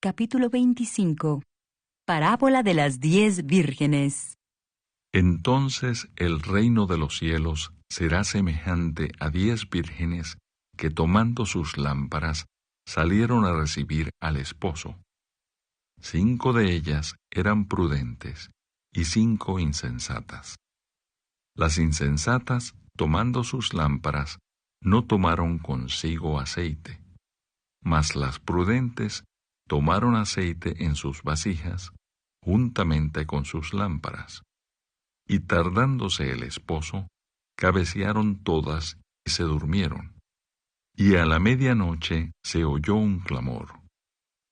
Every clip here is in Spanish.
Capítulo 25. Parábola de las 10 vírgenes. Entonces el reino de los cielos será semejante a 10 vírgenes que tomando sus lámparas salieron a recibir al esposo. 5 de ellas eran prudentes y 5 insensatas. Las insensatas, tomando sus lámparas, no tomaron consigo aceite, mas las prudentes tomaron aceite en sus vasijas, juntamente con sus lámparas. Y tardándose el esposo, cabecearon todas y se durmieron. Y a la medianoche se oyó un clamor: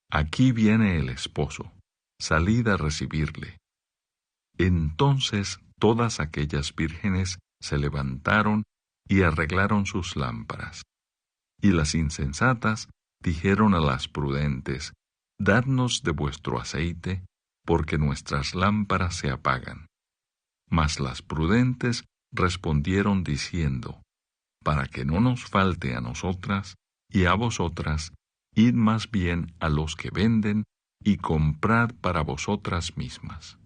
«Aquí viene el esposo, salid a recibirle». Entonces todas aquellas vírgenes se levantaron y arreglaron sus lámparas. Y las insensatas dijeron a las prudentes: «Dadnos de vuestro aceite, porque nuestras lámparas se apagan». Mas las prudentes respondieron diciendo: «Para que no nos falte a nosotras y a vosotras, id más bien a los que venden y comprad para vosotras mismas».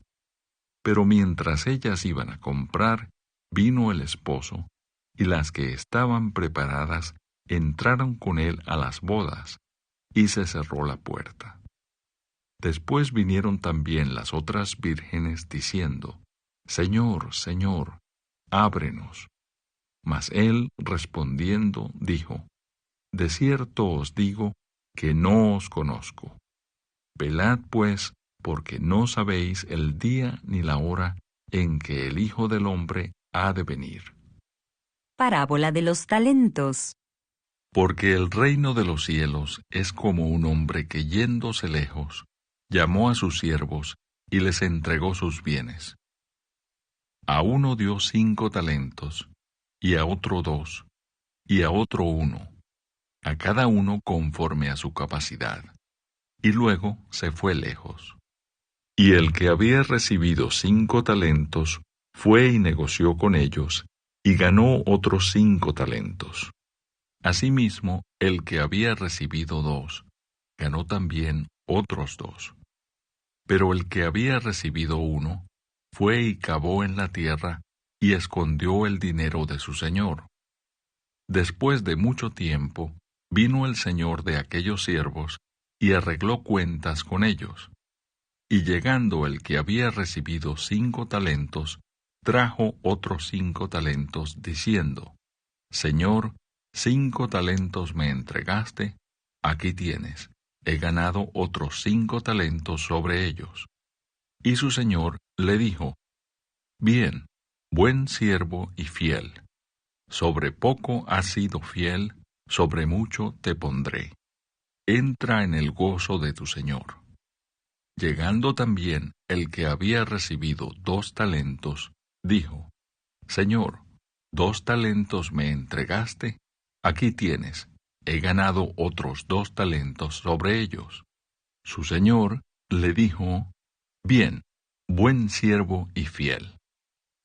Pero mientras ellas iban a comprar, vino el esposo, y las que estaban preparadas entraron con él a las bodas, y se cerró la puerta. Después vinieron también las otras vírgenes diciendo: «Señor, Señor, ábrenos». Mas él respondiendo dijo: «De cierto os digo que no os conozco. Velad pues, porque no sabéis el día ni la hora en que el Hijo del Hombre ha de venir». Parábola de los talentos. Porque el reino de los cielos es como un hombre que, yéndose lejos, llamó a sus siervos y les entregó sus bienes. A uno dio 5 talentos, y a otro 2, y a otro 1, a cada uno conforme a su capacidad, y luego se fue lejos. Y el que había recibido 5 talentos fue y negoció con ellos, y ganó otros 5 talentos. Asimismo, el que había recibido 2, ganó también otros 2. Pero el que había recibido 1, fue y cavó en la tierra, y escondió el dinero de su señor. Después de mucho tiempo, vino el señor de aquellos siervos, y arregló cuentas con ellos. Y llegando el que había recibido 5 talentos, trajo otros 5 talentos, diciendo: «Señor, 5 talentos me entregaste, aquí tienes, he ganado otros 5 talentos sobre ellos». Y su señor le dijo: «Bien, buen siervo y fiel. Sobre poco has sido fiel, sobre mucho te pondré. Entra en el gozo de tu señor». Llegando también el que había recibido 2 talentos, dijo: «Señor, 2 talentos me entregaste, aquí tienes, he ganado otros 2 talentos sobre ellos». Su señor le dijo: «Bien, buen siervo y fiel.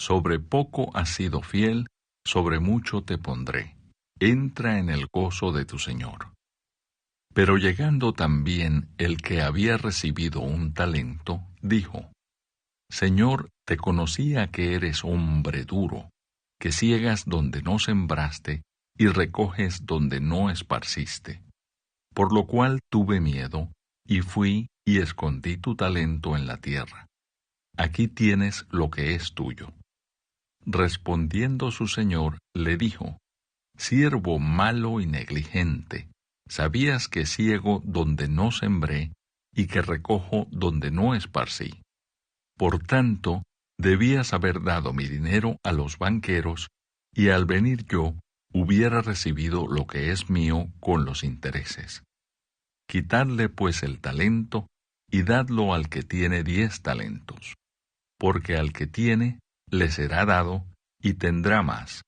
Sobre poco has sido fiel, sobre mucho te pondré. Entra en el gozo de tu señor». Pero llegando también el que había recibido 1 talento, dijo: «Señor, te conocía que eres hombre duro, que ciegas donde no sembraste y recoges donde no esparciste. Por lo cual tuve miedo, y fui y escondí tu talento en la tierra. Aquí tienes lo que es tuyo». Respondiendo su señor, le dijo: «Siervo malo y negligente, ¿sabías que ciego donde no sembré y que recojo donde no esparcí? Por tanto, debías haber dado mi dinero a los banqueros, y al venir yo hubiera recibido lo que es mío con los intereses. Quitadle pues el talento, y dadlo al que tiene 10 talentos, porque al que tiene le será dado, y tendrá más,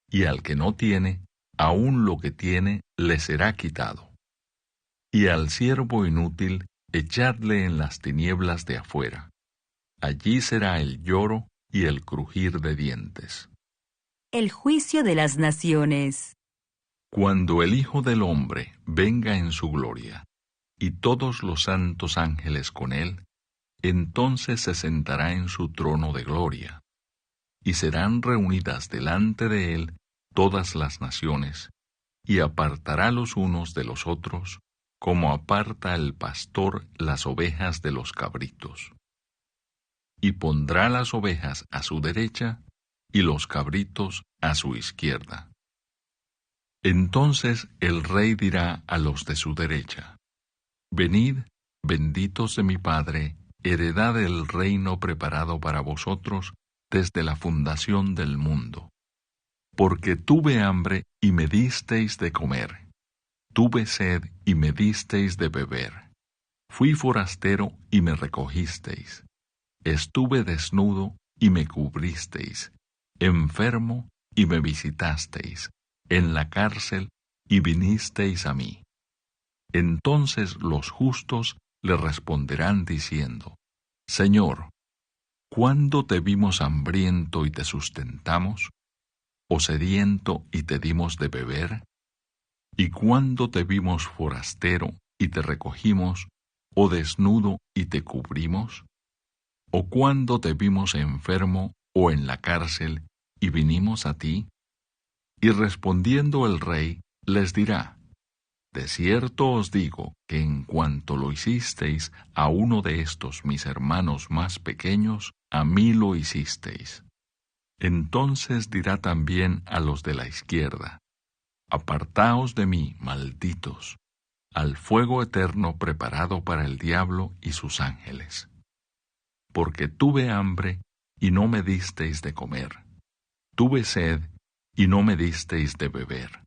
y al que no tiene, aun lo que tiene le será quitado. Y al siervo inútil echadle en las tinieblas de afuera. Allí será el lloro y el crujir de dientes». El juicio de las naciones. Cuando el Hijo del Hombre venga en su gloria, y todos los santos ángeles con él, entonces se sentará en su trono de gloria, y serán reunidas delante de él todas las naciones, y apartará los unos de los otros, como aparta el pastor las ovejas de los cabritos. Y pondrá las ovejas a su derecha, y los cabritos a su izquierda. Entonces el rey dirá a los de su derecha: Venid, benditos de mi Padre, heredad el reino preparado para vosotros desde la fundación del mundo. Porque tuve hambre y me disteis de comer, tuve sed y me disteis de beber, fui forastero y me recogisteis, estuve desnudo y me cubristeis, enfermo y me visitasteis, en la cárcel y vinisteis a mí. Entonces los justos le responderán diciendo: Señor, ¿cuándo te vimos hambriento y te sustentamos? ¿O sediento y te dimos de beber? ¿Y cuándo te vimos forastero y te recogimos, o desnudo y te cubrimos? ¿O cuándo te vimos enfermo o en la cárcel y vinimos a ti? Y respondiendo el rey, les dirá: De cierto os digo que en cuanto lo hicisteis a uno de estos mis hermanos más pequeños, a mí lo hicisteis. Entonces dirá también a los de la izquierda: Apartaos de mí, malditos, al fuego eterno preparado para el diablo y sus ángeles. Porque tuve hambre y no me disteis de comer, tuve sed y no me disteis de beber,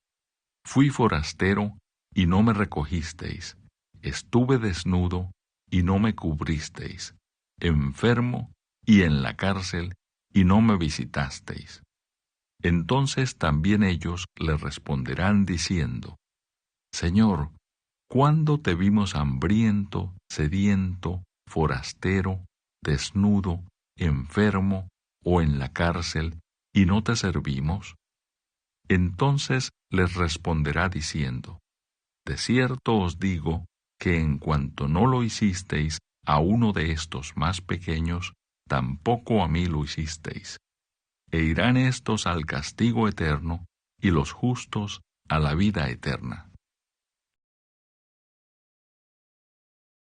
fui forastero y no me recogisteis, estuve desnudo y no me cubristeis, enfermo y en la cárcel y no me visitasteis. Entonces también ellos le responderán diciendo: Señor, ¿cuándo te vimos hambriento, sediento, forastero, desnudo, enfermo o en la cárcel, y no te servimos? Entonces les responderá diciendo: De cierto os digo que en cuanto no lo hicisteis a uno de estos más pequeños, tampoco a mí lo hicisteis. E irán estos al castigo eterno, y los justos a la vida eterna.